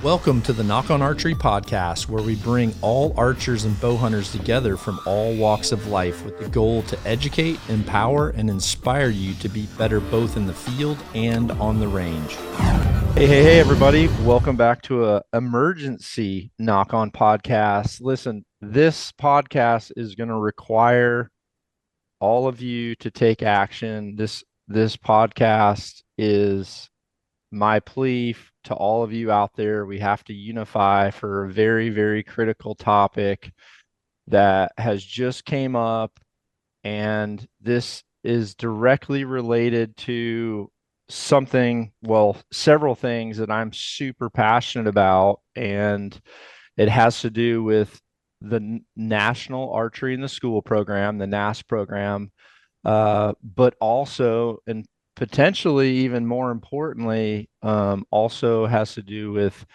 Welcome to the NOCK on Archery podcast, where we bring all archers and bow hunters together from all walks of life with the goal to educate, empower, and inspire you to be better both in the field and on the range. Hey, everybody. Welcome back to a emergency NOCK on podcast. Listen, this podcast is going to require all of you to take action. This podcast is my plea to all of you out there. We have to unify for a very, very critical topic that has just came up, and this is directly related to something, well, several things that I'm super passionate about, and it has to do with the National Archery in the School program, the NAS program, but also, and potentially even more importantly, also has to do with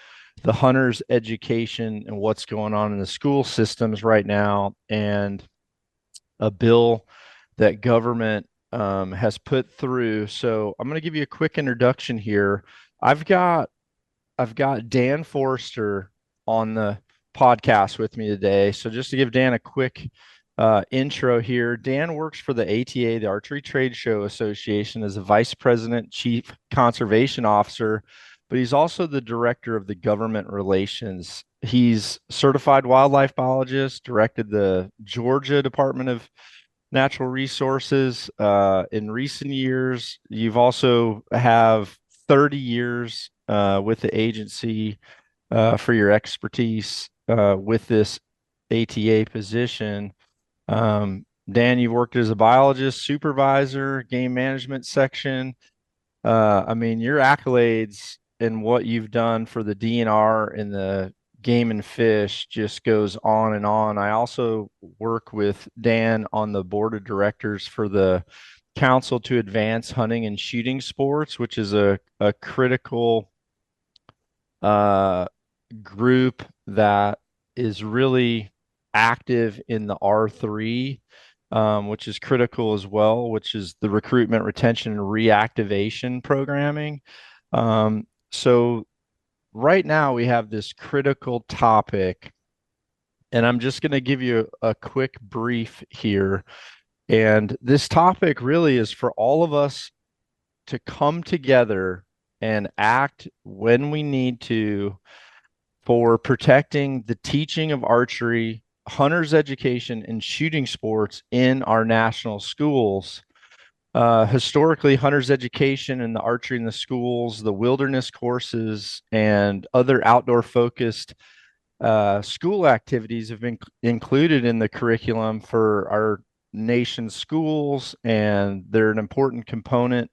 the hunter's education and what's going on in the school systems right now, and a bill that government has put through. So I'm going to give you a quick introduction here. I've got Dan Forster on the podcast with me today. So just to give Dan a quick intro here, Dan works for the ATA, the Archery Trade Show Association, as a vice president, chief conservation officer, but he's also the director of the government relations. He's certified wildlife biologist, directed the Georgia Department of Natural Resources in recent years. You've also have 30 years with the agency for your expertise with this ATA position. Dan, you've worked as a biologist, supervisor, game management section. I mean, your accolades and what you've done for the DNR and the game and fish just goes on and on. I also work with Dan on the board of directors for the Council to Advance Hunting and Shooting Sports, which is a critical group that is really active in the R3, which is critical as well, which is the recruitment, retention, and reactivation programming. So right now we have this critical topic, and I'm just going to give you a quick brief here. And this topic really is for all of us to come together and act when we need to for protecting the teaching of archery, hunter's education, and shooting sports in our national schools. Historically, hunter's education and the archery in the schools, the wilderness courses, and other outdoor focused school activities have been included in the curriculum for our nation's schools, and they're an important component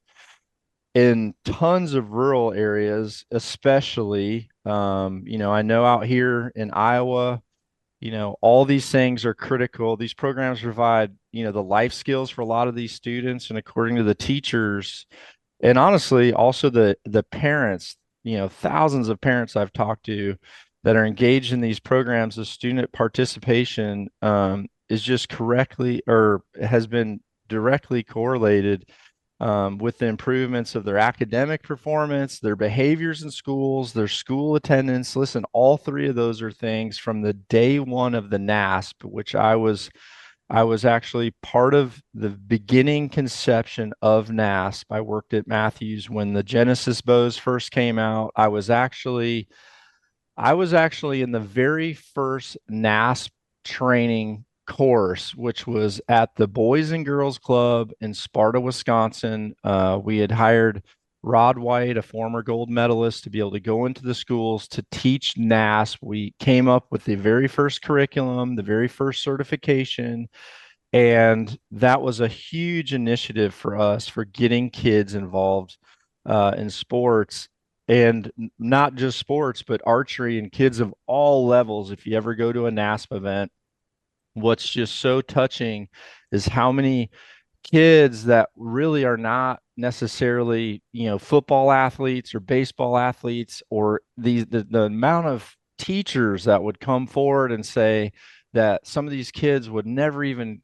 in tons of rural areas, especially. I know out here in Iowa, all these things are critical. These programs provide, the life skills for a lot of these students, and according to the teachers, and honestly, also the parents, thousands of parents I've talked to that are engaged in these programs, the student participation is just correctly, or has been directly correlated with the improvements of their academic performance, their behaviors in schools, their school attendance. Listen, all three of those are things from the day one of the NASP, which I was actually part of the beginning conception of NASP. I worked at Matthews when the Genesis bows first came out. I was actually in the very first NASP training course, which was at the Boys and Girls Club in Sparta, Wisconsin. We had hired Rod White, a former gold medalist, to be able to go into the schools to teach NASP. We came up with the very first curriculum, the very first certification, and that was a huge initiative for us for getting kids involved in sports. And not just sports, but archery, and kids of all levels. If you ever go to a NASP event, what's just so touching is how many kids that really are not necessarily, football athletes or baseball athletes, or the amount of teachers that would come forward and say that some of these kids would never even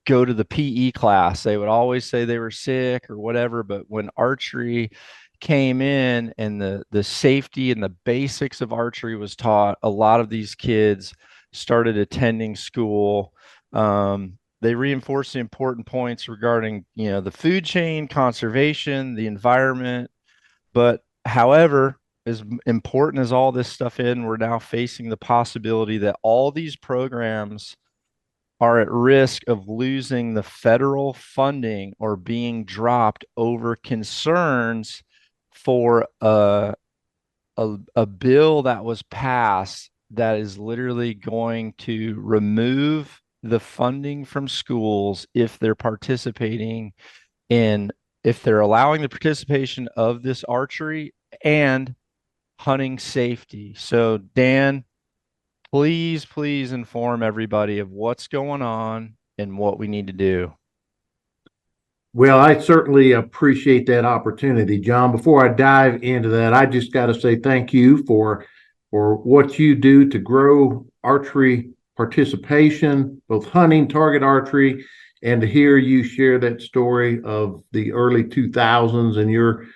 go to the PE class. They would always say they were sick or whatever, but when archery came in and the safety and the basics of archery was taught, a lot of these kids started attending school. They reinforced the important points regarding, the food chain, conservation, the environment. But however, as important as all this stuff is, we're now facing the possibility that all these programs are at risk of losing the federal funding or being dropped over concerns for a bill that was passed that is literally going to remove the funding from schools if they're participating in, if they're allowing the participation of this archery and hunting safety. So, Dan, please inform everybody of what's going on and what we need to do. Well, I certainly appreciate that opportunity, John. Before I dive into that, I just got to say thank you for what you do to grow archery participation, both hunting, target archery, and to hear you share that story of the early 2000s and your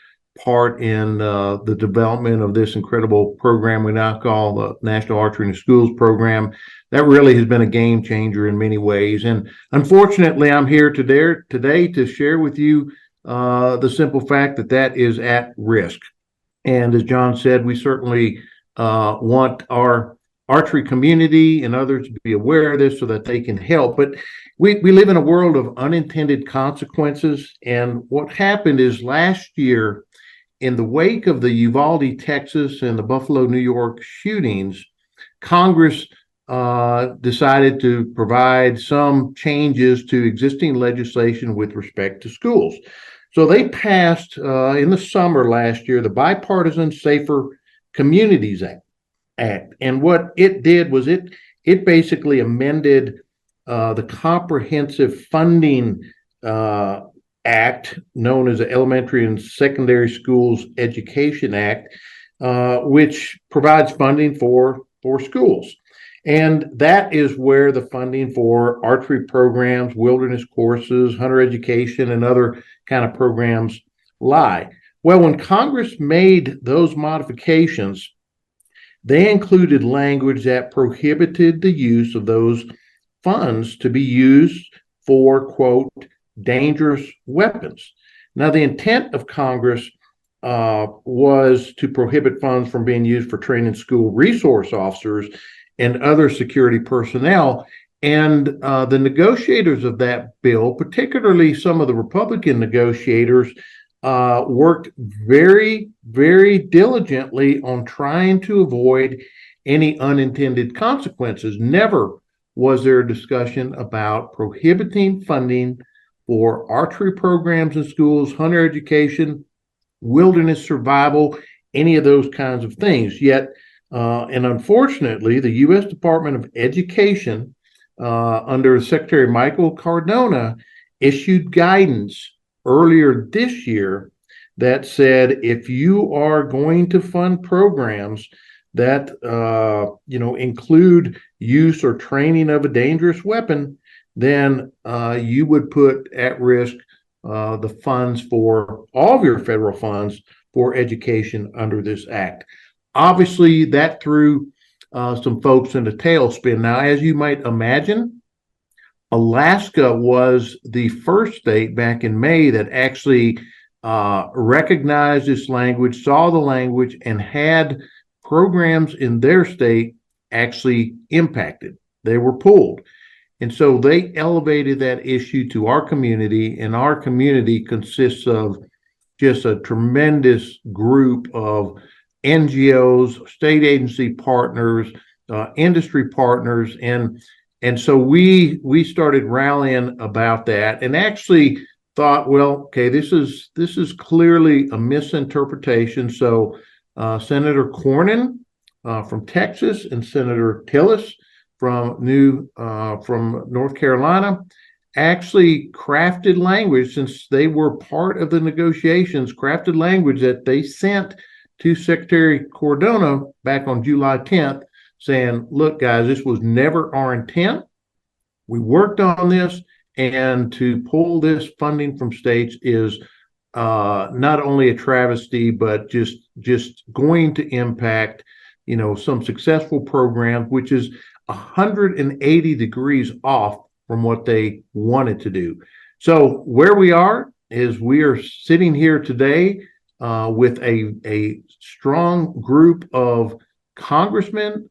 part in the development of this incredible program we now call the National Archery in the Schools program. That really has been a game changer in many ways. And unfortunately, I'm here today to share with you the simple fact that that is at risk. And as John said, we certainly want our archery community and others to be aware of this so that they can help. But we live in a world of unintended consequences. And what happened is last year, in the wake of the Uvalde, Texas, and the Buffalo, New York shootings, Congress decided to provide some changes to existing legislation with respect to schools. So they passed in the summer last year the Bipartisan Safer Communities Act. And what it did was it basically amended the Comprehensive Funding Act, known as the Elementary and Secondary Schools Education Act, which provides funding for schools. And that is where the funding for archery programs, wilderness courses, hunter education, and other kind of programs lie. Well, when Congress made those modifications, they included language that prohibited the use of those funds to be used for, quote, dangerous weapons. Now, the intent of Congress was to prohibit funds from being used for training school resource officers and other security personnel. And the negotiators of that bill, particularly some of the Republican negotiators, worked very, very diligently on trying to avoid any unintended consequences. Never was there a discussion about prohibiting funding for archery programs in schools, hunter education, wilderness survival, any of those kinds of things. Yet, and unfortunately, the U.S. Department of Education, under Secretary Michael Cardona, issued guidance earlier this year that said if you are going to fund programs that include use or training of a dangerous weapon, then you would put at risk the funds for all of your federal funds for education under this act. Obviously, that threw some folks in a tailspin. Now, as you might imagine, Alaska was the first state back in May that actually recognized this language, saw the language, and had programs in their state actually impacted. They were pulled. And so they elevated that issue to our community, and our community consists of just a tremendous group of NGOs, state agency partners, industry partners, and so we started rallying about that, and actually thought, well, okay, this is clearly a misinterpretation. So Senator Cornyn from Texas and Senator Tillis from North Carolina actually crafted language, since they were part of the negotiations, crafted language that they sent to Secretary Cardona back on July 10th, saying, look, guys, this was never our intent. We worked on this, and to pull this funding from states is not only a travesty, but just going to impact, some successful programs, which is 180 degrees off from what they wanted to do. So where we are is we are sitting here today with a strong group of congressmen,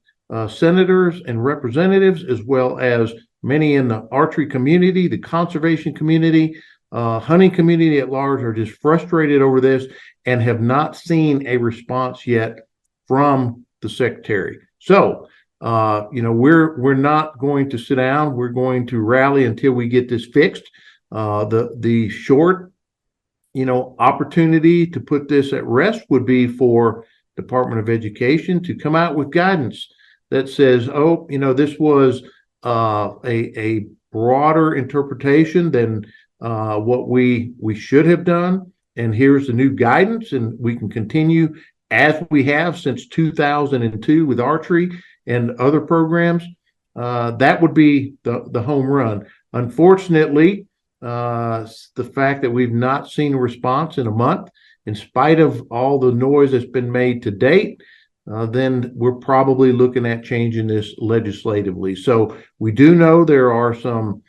senators, and representatives, as well as many in the archery community, the conservation community, hunting community at large are just frustrated over this and have not seen a response yet from the secretary. So, we're not going to sit down. We're going to rally until we get this fixed. The short, opportunity to put this at rest would be for Department of Education to come out with guidance that says, oh, this was a broader interpretation than what we should have done, and here's the new guidance, and we can continue as we have since 2002 with archery and other programs. That would be the home run. Unfortunately, the fact that we've not seen a response in a month, in spite of all the noise that's been made to date, then we're probably looking at changing this legislatively. So we do know there are some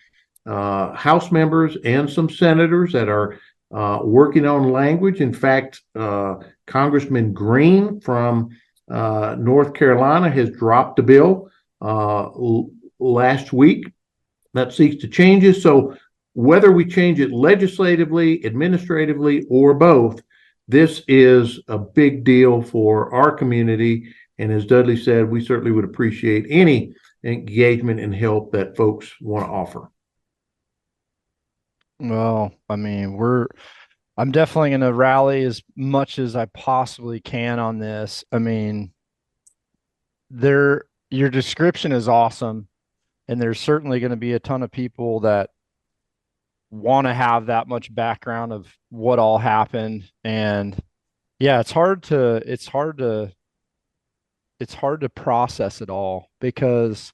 House members and some senators that are working on language. In fact, Congressman Green from North Carolina has dropped a bill last week that seeks to change it. So whether we change it legislatively, administratively, or both, this is a big deal for our community. And as Dudley said, we certainly would appreciate any engagement and help that folks want to offer. Well, I mean, I'm definitely going to rally as much as I possibly can on this. I mean, your description is awesome, and there's certainly going to be a ton of people that want to have that much background of what all happened. And yeah, it's hard to process it all because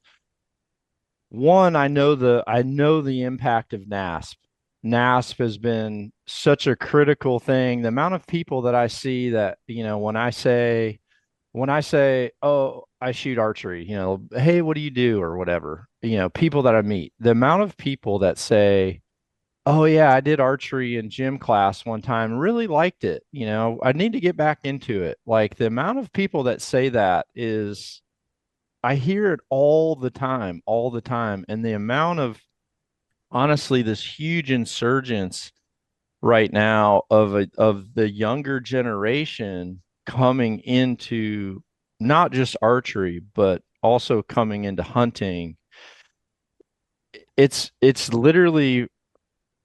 one, I know the impact of NASP. NASP has been such a critical thing. The amount of people that I see that, when I say, oh, I shoot archery, hey, what do you do or whatever, people that I meet, the amount of people that say, oh yeah, I did archery in gym class one time, really liked it, I need to get back into it. Like the amount of people that say that is, I hear it all the time, all the time. And the amount of, honestly, this huge insurgence right now of the younger generation coming into not just archery, but also coming into hunting. It's literally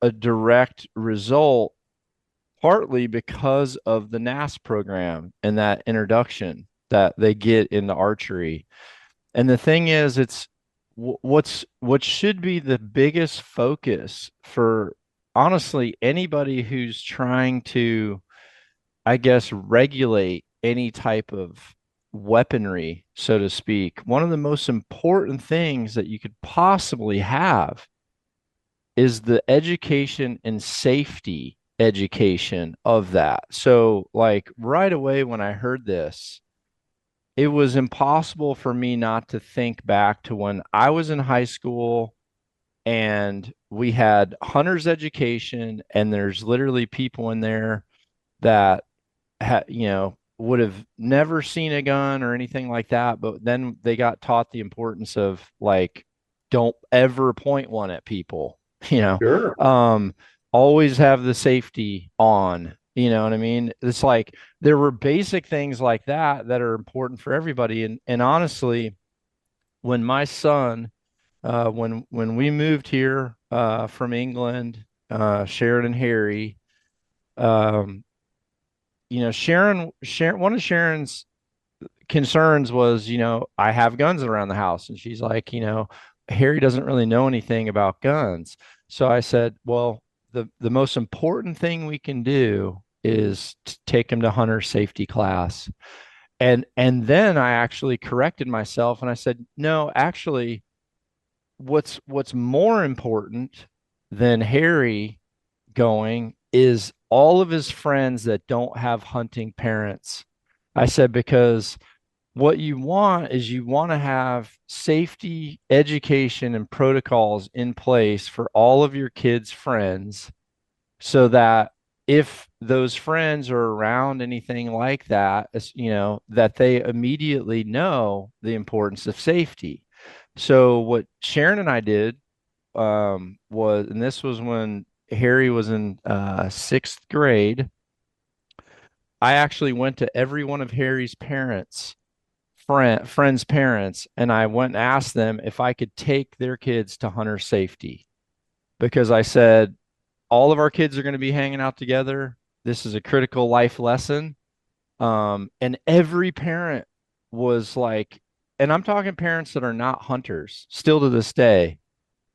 a direct result, partly because of the NAS program and that introduction that they get into archery. And the thing is, what should be the biggest focus for, honestly, anybody who's trying to, I guess, regulate any type of weaponry, so to speak. One of the most important things that you could possibly have is the education and safety education of that. So, like, right away when I heard this, it was impossible for me not to think back to when I was in high school and we had hunter's education, and there's literally people in there that would have never seen a gun or anything like that, but then they got taught the importance of, like, don't ever point one at people, you know. Sure. Um Always have the safety on, you know what I mean? It's like there were basic things like that that are important for everybody. And honestly, when my son when we moved here from England, Sharon and Harry, um Sharon, one of Sharon's concerns was, I have guns around the house. And she's like, Harry doesn't really know anything about guns. So I said, well, the most important thing we can do is to take him to hunter safety class. And then I actually corrected myself and I said, no, actually, what's more important than Harry going is all of his friends that don't have hunting parents. I said, because what you want is you want to have safety education and protocols in place for all of your kids' friends so that if those friends are around anything like that, that they immediately know the importance of safety. So what Sharon and I did was, and this was when Harry was in sixth grade, I actually went to every one of Harry's friends' parents, and I went and asked them if I could take their kids to hunter safety because I said, all of our kids are going to be hanging out together. This is a critical life lesson. And every parent was like, and I'm talking parents that are not hunters still to this day,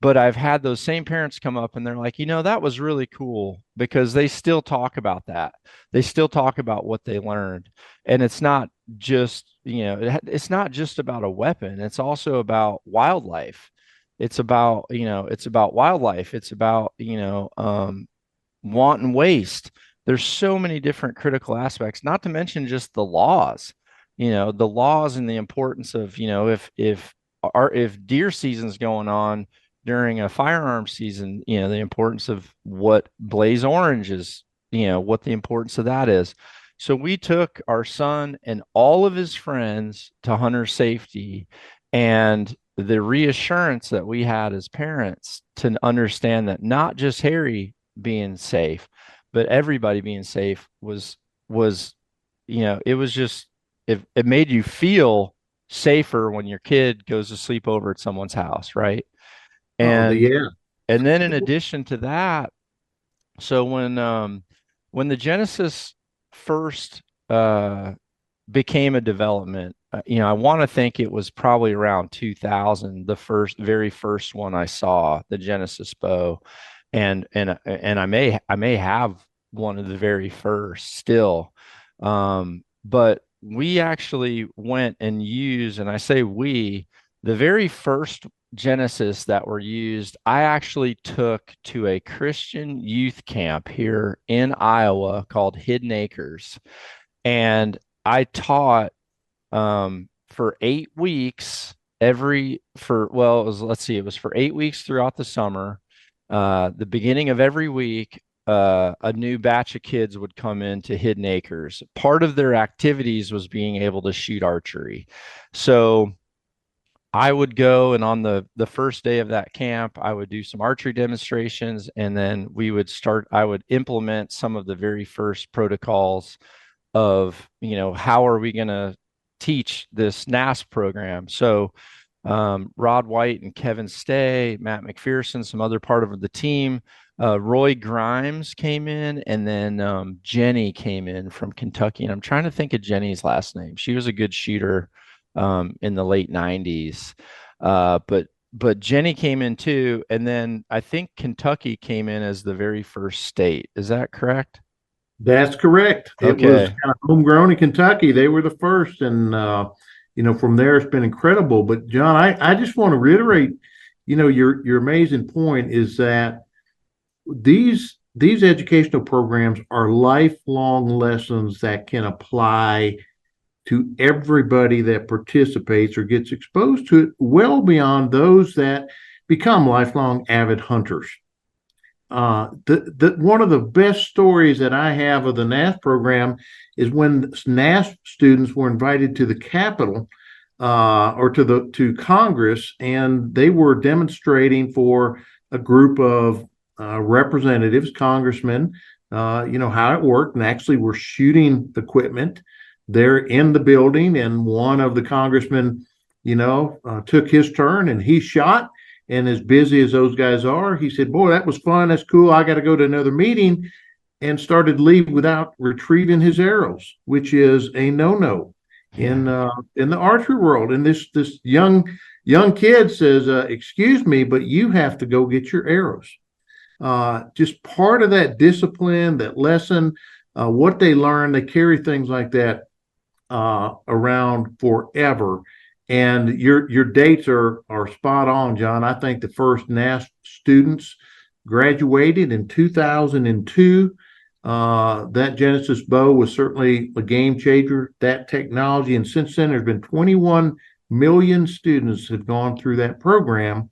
but I've had those same parents come up and they're like, that was really cool because they still talk about that. They still talk about what they learned. And it's not just, it's not just about a weapon. It's also about wildlife. It's about wildlife. It's about, want and waste. There's so many different critical aspects, not to mention just the laws, the laws and the importance of, if deer season's going on during a firearm season, the importance of what blaze orange is, what the importance of that is. So we took our son and all of his friends to hunter safety, and the reassurance that we had as parents to understand that not just Harry being safe, but everybody being safe was it was just it made you feel safer when your kid goes to sleep over at someone's house, right? Oh, And yeah. and then in addition to that, so when the Genesis first became a development, I want to think it was probably around 2000, the very first one I saw, the Genesis bow, and I may have one of the very first still, but we actually went and used, and I say we, the very first Genesis that were used, I actually took to a Christian youth camp here in Iowa called Hidden Acres. And I taught for 8 weeks let's see, it was for 8 weeks throughout the summer. The beginning of every week, a new batch of kids would come into Hidden Acres. Part of their activities was being able to shoot archery. So I would go, and on the first day of that camp, I would do some archery demonstrations, and then I would implement some of the very first protocols of, how are we going to teach this NAS program. So Rod White and Kevin Stay, Matt McPherson, some other part of the team, Roy Grimes came in, and then Jenny came in from Kentucky. And I'm trying to think of Jenny's last name. She was a good shooter in the late 90s. But Jenny came in too. And then I think Kentucky came in as the very first state. Is that correct? That's correct. It was Okay. kind of homegrown in Kentucky. They were the first, and from there it's been incredible. But John, I just want to reiterate, your amazing point is that these educational programs are lifelong lessons that can apply to everybody that participates or gets exposed to it, well beyond those that become lifelong avid hunters. One of the best stories that I have of the NAS program is when NAS students were invited to the Capitol or to Congress, and they were demonstrating for a group of representatives, congressmen, how it worked, and actually were shooting equipment there in the building. And one of the congressmen, took his turn and he shot. And as busy as those guys are, he said, "Boy, that was fun. That's cool. I got to go to another meeting," and started to leave without retrieving his arrows, which is a no-no Yeah. in the archery world. And this young kid says, "Excuse me, but you have to go get your arrows." Just part of that discipline, that lesson, what they learn, they carry things like that around forever. And your dates are spot on, John. I think the first NAS students graduated in 2002. That Genesis bow was certainly a game changer, that technology. And since then, there's been 21 million students have gone through that program.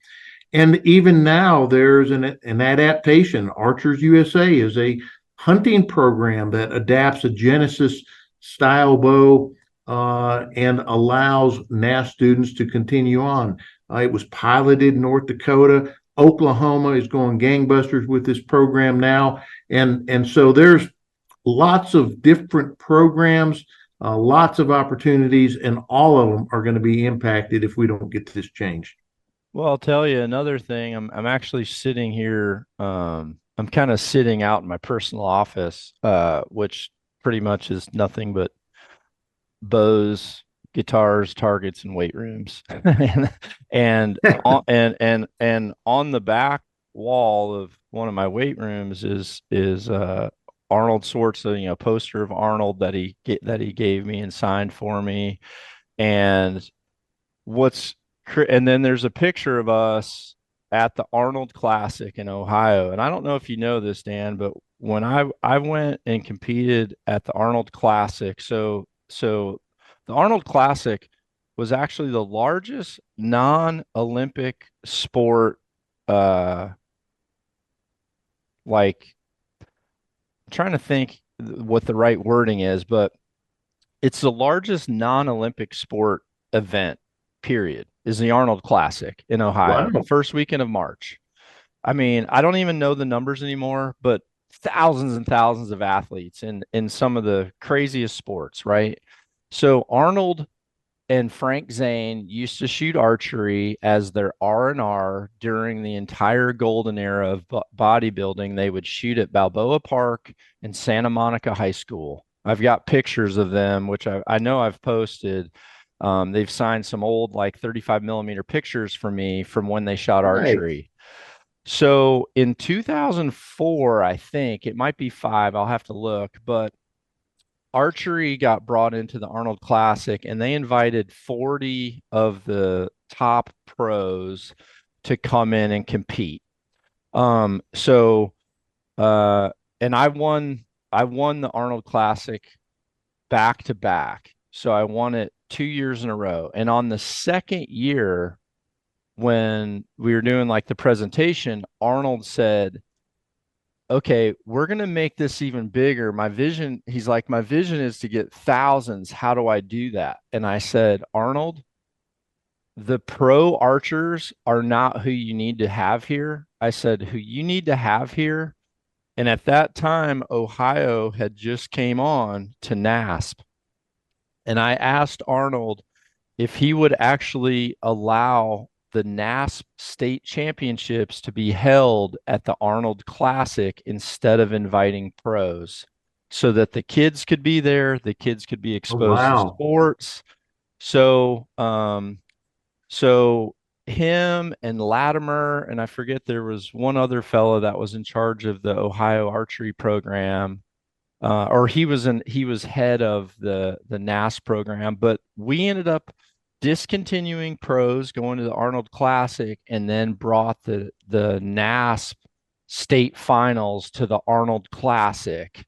And even now, there's an adaptation. Archers USA is a hunting program that adapts a Genesis style bow and allows NAS students to continue on. It was piloted in North Dakota. Oklahoma is going gangbusters with this program now. And so there's lots of different programs, lots of opportunities, and all of them are going to be impacted if we don't get this changed. Well, I'll tell you another thing. I'm actually sitting here. I'm kind of sitting out in my personal office, which pretty much is nothing but bows, guitars, targets, and weight rooms. And on the back wall of one of my weight rooms is Arnold sorts of, poster of Arnold that he gave me and signed for me. And what's and then there's a picture of us at the Arnold Classic in Ohio. And I don't know if you know this, Dan, but when I went and competed at the Arnold Classic, so the Arnold Classic was actually the largest non-Olympic sport, like I'm trying to think what the right wording is, but it's the largest non-Olympic sport event, period, is the Arnold Classic in Ohio, the Wow. first weekend of March. I mean, I don't even know the numbers anymore, but thousands and thousands of athletes in some of the craziest sports, right? So Arnold and Frank Zane used to shoot archery as their R&R during the entire golden era of bodybuilding. They would shoot at Balboa Park and Santa Monica High School. I've got pictures of them, which I know I've posted. They've signed some old, like 35 millimeter pictures for me from when they shot Right. archery. So in 2004, I think it might be five, I'll have to look, but archery got brought into the Arnold Classic and they invited 40 of the top pros to come in and compete. So and I won the Arnold Classic back to back. So I won it 2 years in a row. And on the second year, when we were doing like the presentation, Arnold said, okay, we're going to make this even bigger. My vision, he's like, my vision is to get thousands. How do I do that? And I said, Arnold, the pro archers are not who you need to have here. I said, who you need to have here. And at that time, Ohio had just came on to NASP. And I asked Arnold if he would actually allow the NASP state championships to be held at the Arnold Classic instead of inviting pros so that the kids could be there, the kids could be Oh, exposed to wow. sports. So him and Latimer, and I forget there was one other fellow that was in charge of the Ohio archery program, or he was head of the NAS program, but we ended up discontinuing pros, going to the Arnold Classic, and then brought the NASP state finals to the Arnold Classic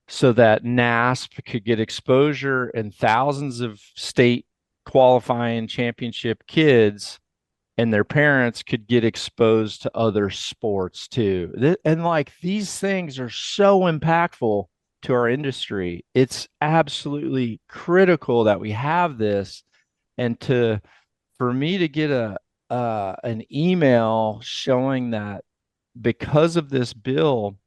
so that NASP could get exposure and thousands of state qualifying championship kids and their parents could get exposed to other sports too. And like these things are so impactful to our industry. It's absolutely critical that we have this. And to for me to get a an email showing that because of this bill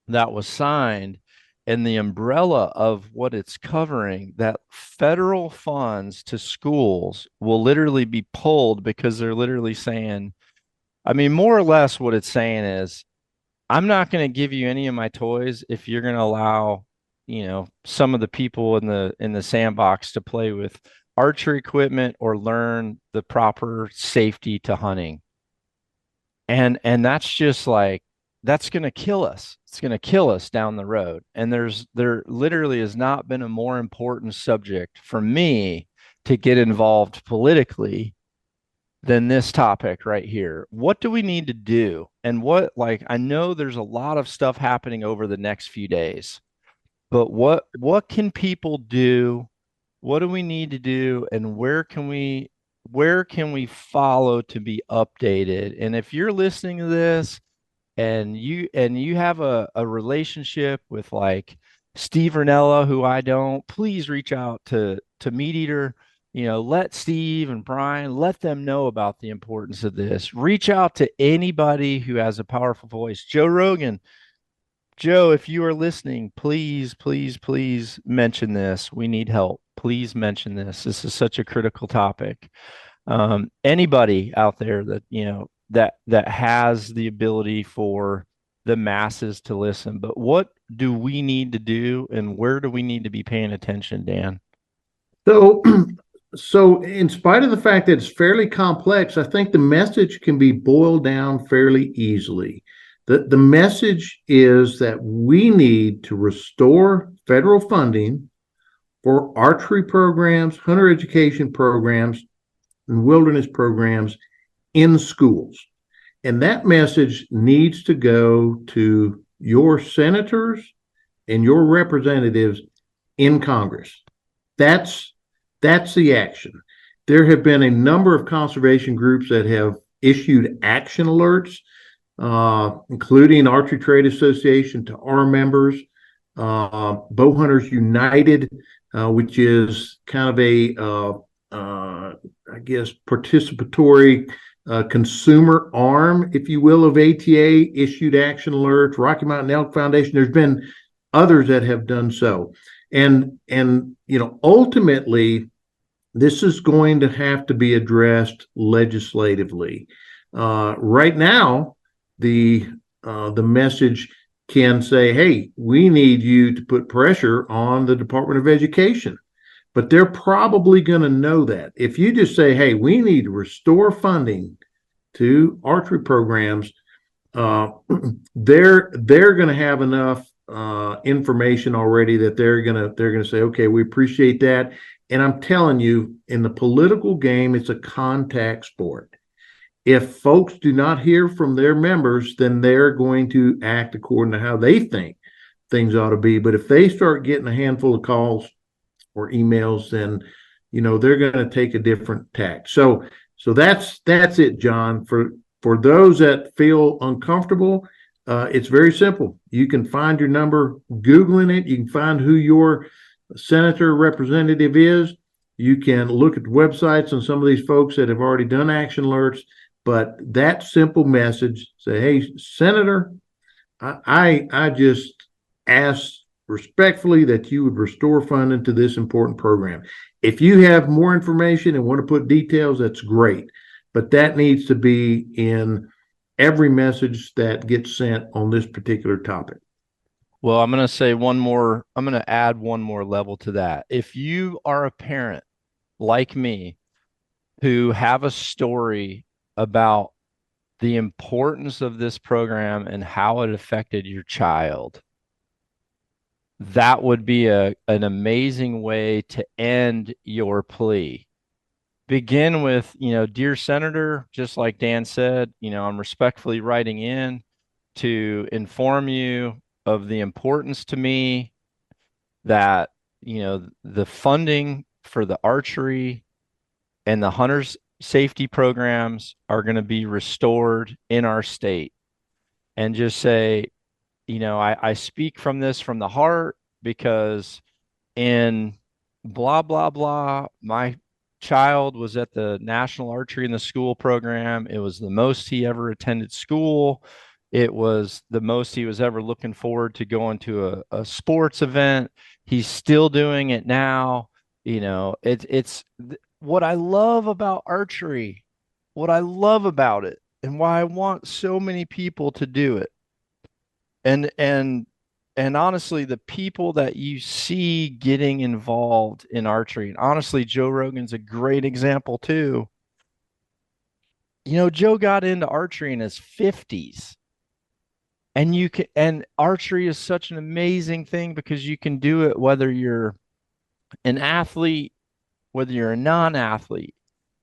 that was signed and the umbrella of what it's covering, that federal funds to schools will literally be pulled because they're literally saying, I mean, more or less what it's saying is, I'm not going to give you any of my toys if you're going to allow, some of the people in the sandbox to play with archery equipment or learn the proper safety to hunting. And that's just like that's going to kill us. It's going to kill us down the road. And there literally has not been a more important subject for me to get involved politically than this topic right here. What do we need to do? And what, like, I know there's a lot of stuff happening over the next few days, but what can people do? What do we need to do? And where can we follow to be updated? And if you're listening to this and you have a relationship with like Steve Ranella, who I don't, please reach out to Meat Eater. Let Steve and Brian let them know about the importance of this. Reach out to anybody who has a powerful voice. Joe Rogan, Joe, if you are listening, please, please, please mention this. We need help. Please mention this. This is such a critical topic. Anybody out there that has the ability for the masses to listen. But what do we need to do, and where do we need to be paying attention, Dan? So, so in spite of the fact that it's fairly complex, I think the message can be boiled down fairly easily. The message is that we need to restore federal funding for archery programs, hunter education programs, and wilderness programs in schools. And that message needs to go to your senators and your representatives in Congress. That's that's the action. There have been a number of conservation groups that have issued action alerts, including Archery Trade Association to our members, Bow Hunters United, which is kind of I guess, participatory consumer arm, if you will, of ATA, issued action alerts. Rocky Mountain Elk Foundation. There's been others that have done so, and ultimately, this is going to have to be addressed legislatively. Right now, the message can say, "Hey, we need you to put pressure on the Department of Education." But they're probably going to know that. If you just say, "Hey, we need to restore funding to archery programs," uh, they're going to have enough information already that they're gonna say, "Okay, we appreciate that." And I'm telling you, in the political game, it's a contact sport. If folks do not hear from their members, then they're going to act according to how they think things ought to be. But if they start getting a handful of calls or emails, then they're going to take a different tack. So that's it, John. For those that feel uncomfortable, it's very simple. You can find your number Googling it. You can find who your senator representative is. You can look at the websites on some of these folks that have already done action alerts. But that simple message, say, "Hey, Senator, I just ask respectfully that you would restore funding to this important program." If you have more information and want to put details, that's great. But that needs to be in every message that gets sent on this particular topic. Well, I'm going to add one more level to that. If you are a parent like me who have a story about the importance of this program and how it affected your child, that would be an amazing way to end your plea. Begin with, dear Senator, just like Dan said, I'm respectfully writing in to inform you of the importance to me that, the funding for the archery and the hunters safety programs are going to be restored in our state. And just say, I speak from this from the heart because in blah, blah, blah, my child was at the National Archery in the School program. It was the most he ever attended school. It was the most he was ever looking forward to going to a sports event. He's still doing it now. It's what I love about archery, what I love about it, and why I want so many people to do it. And honestly, the people that you see getting involved in archery, and honestly, Joe Rogan's a great example too. Joe got into archery in his 50s. And archery is such an amazing thing because you can do it whether you're an athlete, whether you're a non-athlete.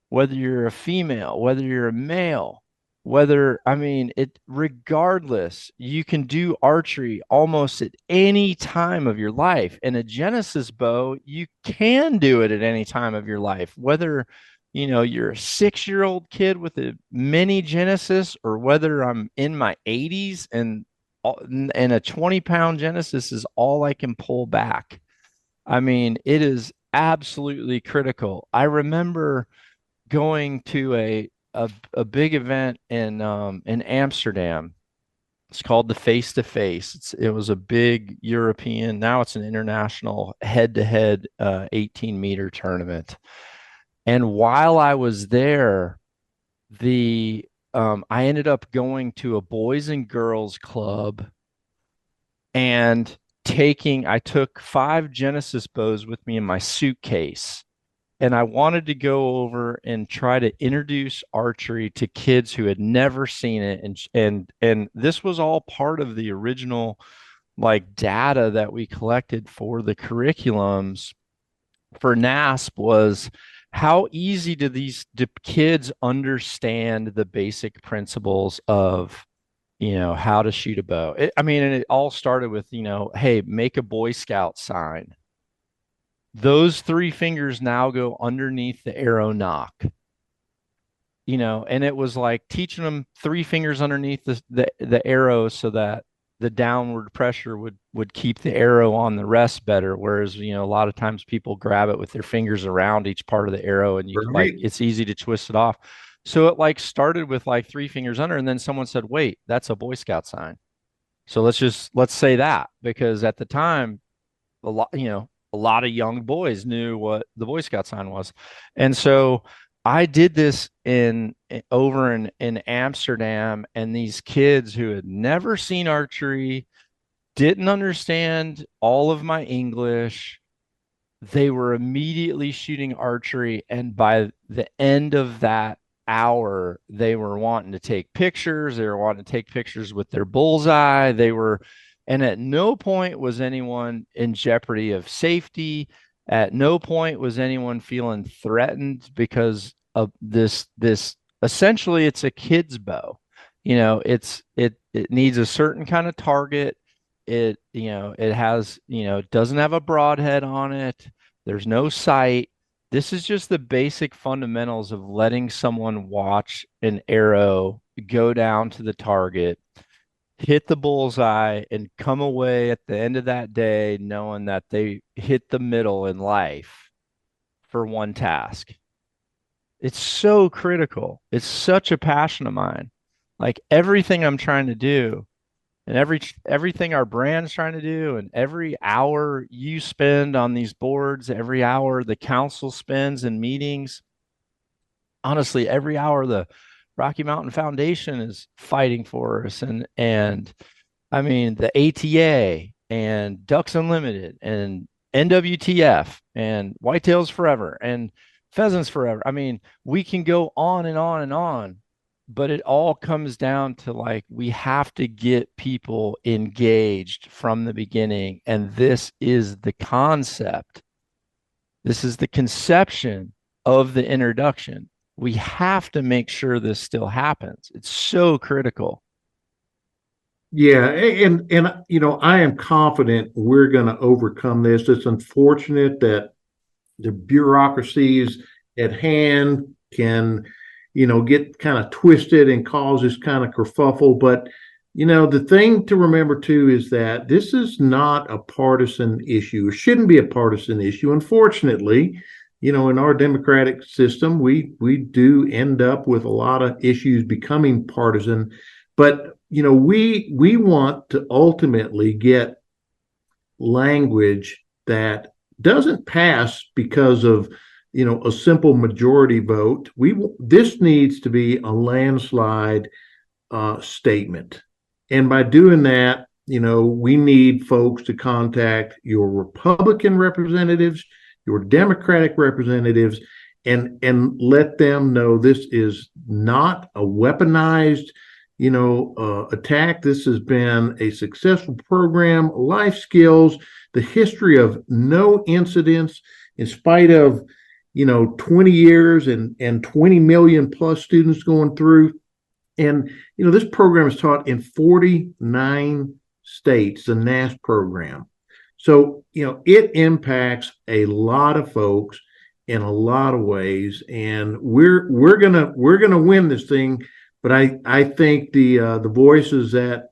whether you're a female, whether you're a male, whether, I mean, it, regardless, you can do archery almost at any time of your life. And a Genesis bow, you can do it at any time of your life, whether, you know, you're a 6-year-old kid with a mini Genesis, or whether I'm in my 80s and a 20-pound Genesis is all I can pull back. I mean, it is absolutely critical. I remember going to a big event in Amsterdam. It's called the Face to Face. It was a big European. Now it's an international head-to-head 18-meter tournament. And while I was there, the I ended up going to a boys and girls club and I took 5 Genesis bows with me in my suitcase, and I wanted to go over and try to introduce archery to kids who had never seen it. And this was all part of the original like data that we collected for the curriculums for NASP, was how easy do kids understand the basic principles of, you know, how to shoot a bow. I mean, and it all started with, you know, hey, make a Boy Scout sign. Those 3 fingers now go underneath the arrow nock, you know, and it was like teaching them 3 fingers underneath the arrow so that the downward pressure would keep the arrow on the rest better. Whereas, you know, a lot of times people grab it with their fingers around each part of the arrow, and you like, Right. it's easy to twist it off. So it like started with like 3 fingers under, and then someone said, wait, that's a Boy Scout sign. So let's say that, because at the time, a lot, you know, a lot of young boys knew what the Boy Scout sign was. And so I did this over in Amsterdam, and these kids who had never seen archery, didn't understand all of my English, they were immediately shooting archery. And by the end of that hour, they were wanting to take pictures. They were wanting to take pictures with their bullseye. And at no point was anyone in jeopardy of safety. At no point was anyone feeling threatened because of this essentially it's a kid's bow. You know, it needs a certain kind of target. It, you know, it has, you know, it doesn't have a broadhead on it. There's no sight. This is just the basic fundamentals of letting someone watch an arrow go down to the target, hit the bullseye, and come away at the end of that day knowing that they hit the middle in life for one task. It's so critical. It's such a passion of mine. Like everything I'm trying to do, and everything our brand's trying to do, and every hour you spend on these boards, every hour the council spends in meetings, honestly, every hour the Rocky Mountain Foundation is fighting for us, and I mean the ATA and Ducks Unlimited and NWTF and Whitetails Forever and Pheasants Forever. I mean, we can go on and on and on, but it all comes down to like, we have to get people engaged from the beginning. And this is the concept. This is the conception of the introduction. We have to make sure this still happens. It's so critical. Yeah, and you know, I am confident we're going to overcome this. It's unfortunate that the bureaucracies at hand can, you know, get kind of twisted and cause this kind of kerfuffle. But, you know, the thing to remember too is that this is not a partisan issue. It shouldn't be a partisan issue. Unfortunately, you know, in our democratic system, we do end up with a lot of issues becoming partisan. But, you know, we want to ultimately get language that doesn't pass because of, you know, a simple majority vote. This needs to be a landslide statement, and by doing that, you know, we need folks to contact your Republican representatives, your Democratic representatives, and let them know this is not a weaponized, you know, attack. This has been a successful program, life skills, the history of no incidents, in spite of, 20 years and 20 million plus students going through. And, this program is taught in 49 states, the NASP program. So, it impacts a lot of folks in a lot of ways, and we're gonna win this thing. But I think the voices that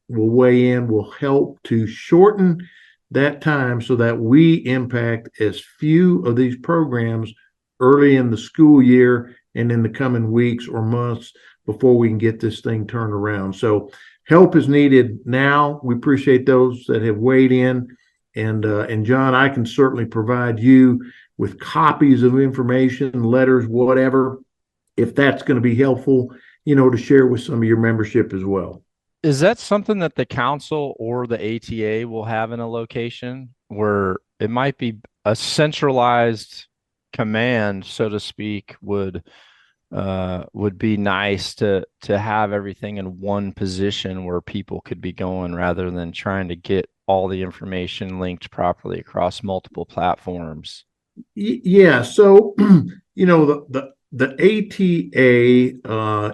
will weigh in will help to shorten that time so that we impact as few of these programs early in the school year and in the coming weeks or months before we can get this thing turned around. So help is needed now. We appreciate those that have weighed in. And John, I can certainly provide you with copies of information, letters, whatever, if that's going to be helpful, to share with some of your membership as well. Is that something that the council or the ATA will have in a location where it might be a centralized command, so to speak, would be nice to have everything in one position where people could be going rather than trying to get all the information linked properly across multiple platforms. Yeah. So, the ATA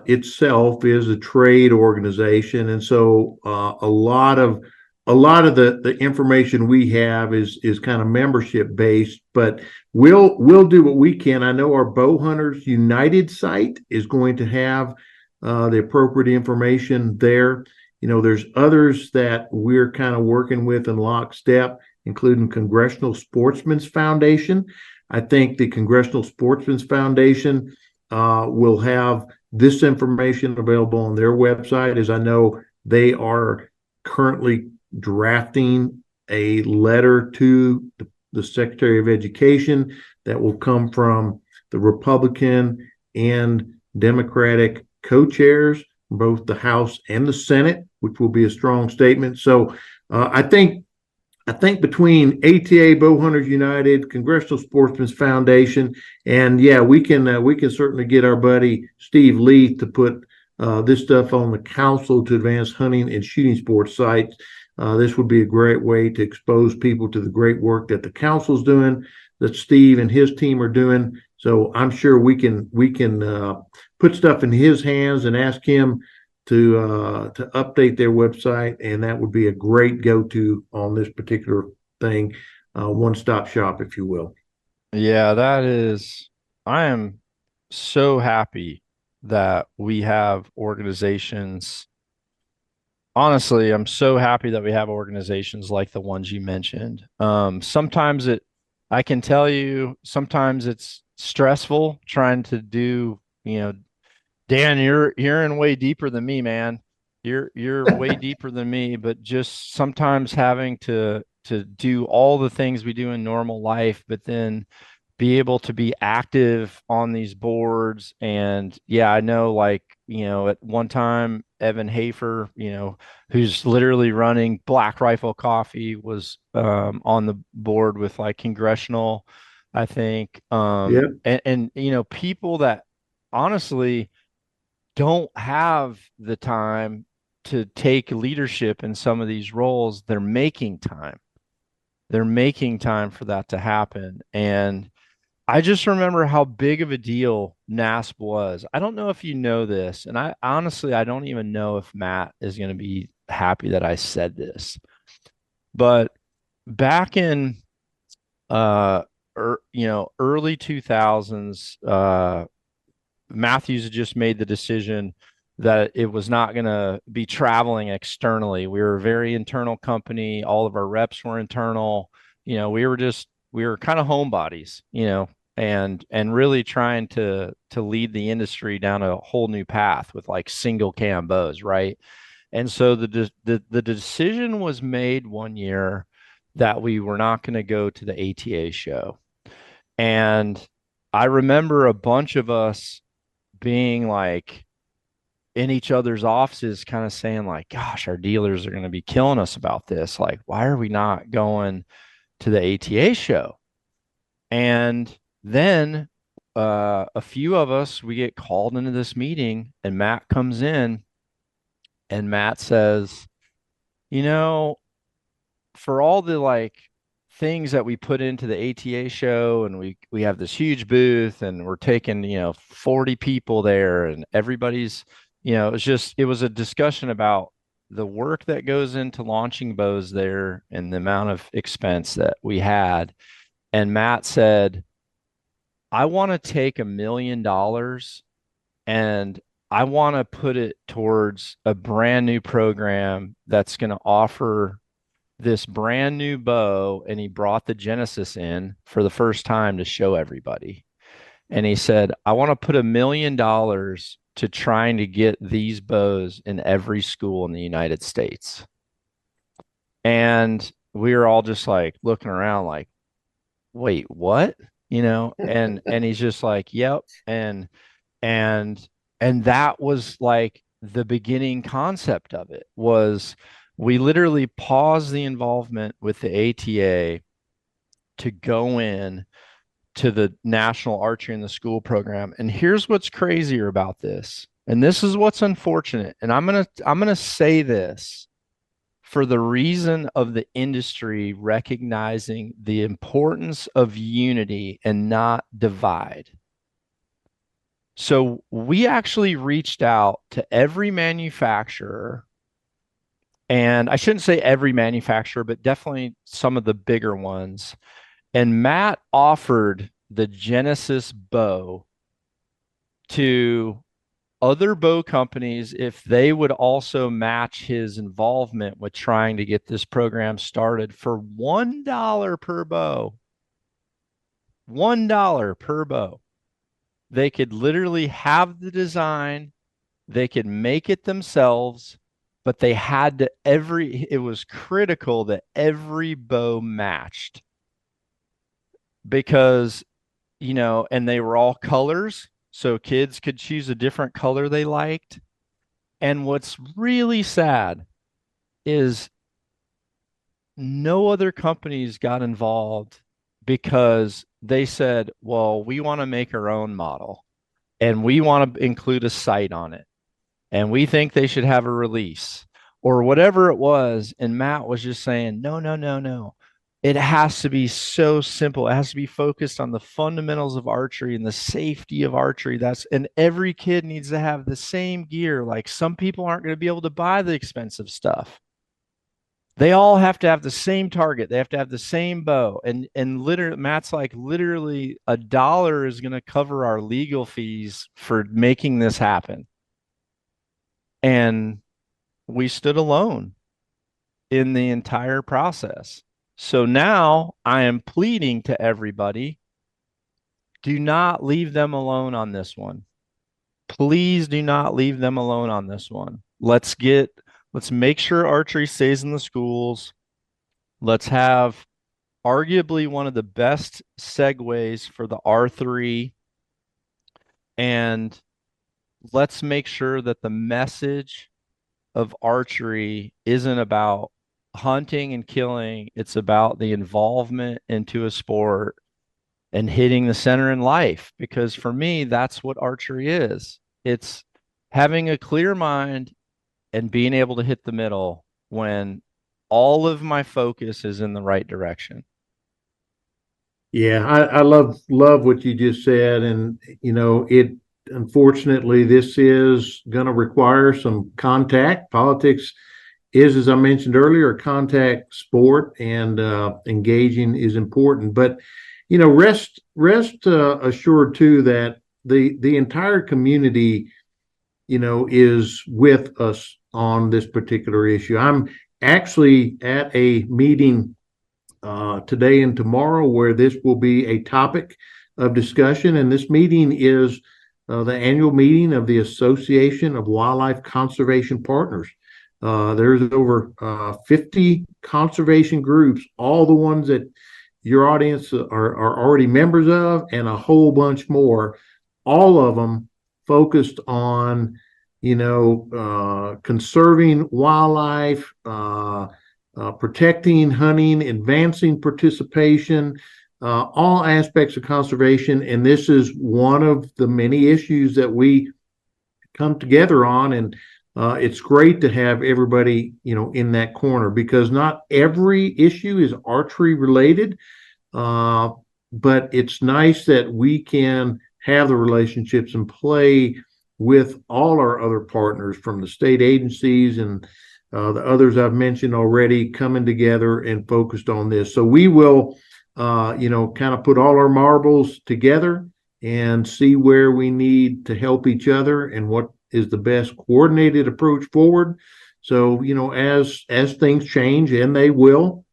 itself is a trade organization, and so a lot of the information we have is kind of membership based. But we'll do what we can. I know our Bow Hunters United site is going to have the appropriate information there. There's others that we're kind of working with in lockstep, including Congressional Sportsmen's Foundation. I think the Congressional Sportsmen's Foundation will have this information available on their website, as I know they are currently drafting a letter to the Secretary of Education that will come from the Republican and Democratic co-chairs, both the House and the Senate, which will be a strong statement. So I think between ATA, Bow Hunters United, Congressional Sportsmen's Foundation, and yeah, we can certainly get our buddy Steve Leith to put this stuff on the Council to Advance Hunting and Shooting Sports site. This would be a great way to expose people to the great work that the council's doing, that Steve and his team are doing. So I'm sure we can put stuff in his hands and ask him to update their website, and that would be a great go-to on this particular thing, one-stop shop, if you will. Yeah, that is, I am so happy that we have organizations. Honestly, I'm so happy that we have organizations like the ones you mentioned. I can tell you, sometimes it's stressful trying to do, Dan, you're in way deeper than me, man. You're way deeper than me, but just sometimes having to do all the things we do in normal life, but then be able to be active on these boards. And yeah, I know, like, at one time, Evan Hafer, who's literally running Black Rifle Coffee, was on the board with like congressional, I think. Yep. And people that honestly don't have the time to take leadership in some of these roles, they're making time. They're making time for that to happen. And I just remember how big of a deal NASP was. I don't know if you know this, and I don't even know if Matt is going to be happy that I said this. But back in early 2000s, Matthews had just made the decision that it was not going to be traveling externally. We were a very internal company. All of our reps were internal. We were kind of homebodies, and really trying to lead the industry down a whole new path with like single cam bows, right? And so the decision was made one year that we were not going to go to the ATA show. And I remember a bunch of us being like in each other's offices, kind of saying like, gosh, our dealers are going to be killing us about this. Like, why are we not going to the ATA show? And then a few of us, we get called into this meeting, and Matt comes in, and Matt says, you know, for all the like things that we put into the ATA show, and we have this huge booth, and we're taking 40 people there, and everybody's it was a discussion about the work that goes into launching bows there and the amount of expense that we had. And Matt said, I want to take $1 million and I want to put it towards a brand new program that's going to offer this brand new bow. And he brought the Genesis in for the first time to show everybody. And he said, I want to put $1 million to trying to get these bows in every school in the United States. And we were all just like looking around like, wait, what? And he's just like, yep. And and that was like the beginning concept of it. Was we literally paused the involvement with the ATA to go in to the National Archery in the School program. And here's what's crazier about this. And this is what's unfortunate. And I'm going to say this for the reason of the industry recognizing the importance of unity and not divide. So we actually reached out to every manufacturer, and I shouldn't say every manufacturer, but definitely some of the bigger ones. And Matt offered the Genesis bow to other bow companies if they would also match his involvement with trying to get this program started for $1 per bow. $1 per bow. They could literally have the design, they could make it themselves, but they had to it was critical that every bow matched because, and they were all colors. So kids could choose a different color they liked. And what's really sad is no other companies got involved because they said, well, we want to make our own model and we want to include a sight on it. And we think they should have a release or whatever it was. And Matt was just saying, no, no, no, no. It has to be so simple. It has to be focused on the fundamentals of archery and the safety of archery. And every kid needs to have the same gear. Like some people aren't going to be able to buy the expensive stuff. They all have to have the same target. They have to have the same bow. And literally, Matt's like, literally $1 is going to cover our legal fees for making this happen. And we stood alone in the entire process. So now I am pleading to everybody, do not leave them alone on this one. Please do not leave them alone on this one. Let's make sure archery stays in the schools. Let's have arguably one of the best segues for the R3. And let's make sure that the message of archery isn't about hunting and killing. It's about the involvement into a sport and hitting the center in life. Because for me, that's what archery is. It's having a clear mind and being able to hit the middle when all of my focus is in the right direction. Yeah, I love what you just said, and it unfortunately this is going to require some contact. Politics is, as I mentioned earlier, a contact sport, and engaging is important. But rest assured too that the entire community, is with us on this particular issue. I'm actually at a meeting today and tomorrow where this will be a topic of discussion. And this meeting is the annual meeting of the Association of Wildlife Conservation Partners. There's over 50 conservation groups, all the ones that your audience are already members of, and a whole bunch more, all of them focused on, conserving wildlife, protecting, hunting, advancing participation, all aspects of conservation. And this is one of the many issues that we come together on. And it's great to have everybody, in that corner, because not every issue is archery related. Uh, but it's nice that we can have the relationships and play with all our other partners from the state agencies and the others I've mentioned already, coming together and focused on this. So we will, kind of put all our marbles together and see where we need to help each other and what is the best coordinated approach forward. So, as things change, and they will,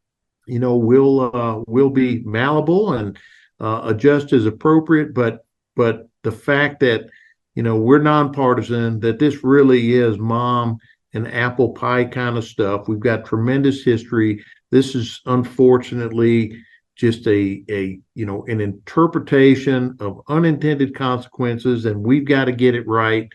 we'll be malleable and adjust as appropriate. But the fact that we're nonpartisan, that this really is mom and apple pie kind of stuff. We've got tremendous history. This is unfortunately just an interpretation of unintended consequences, and we've got to get it right.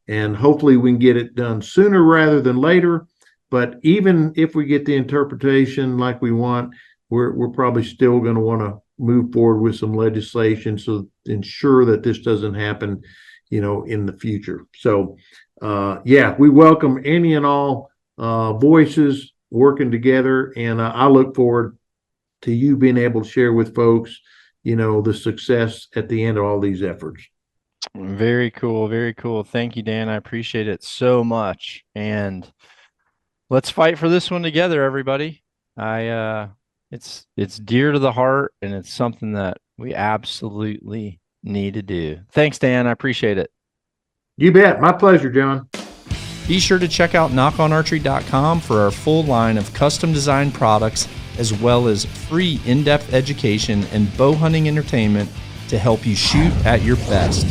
And hopefully we can get it done sooner rather than later. But even if we get the interpretation like we want, we're probably still going to want to move forward with some legislation so ensure that this doesn't happen, in the future. So, we welcome any and all voices working together, and I look forward to you being able to share with folks, the success at the end of all these efforts. Very cool. Very cool. Thank you, Dan. I appreciate it so much. And let's fight for this one together, everybody. It's dear to the heart, and it's something that we absolutely need to do. Thanks, Dan. I appreciate it. You bet. My pleasure, John. Be sure to check out knockonarchery.com for our full line of custom designed products, as well as free in-depth education and bow hunting entertainment to help you shoot at your best.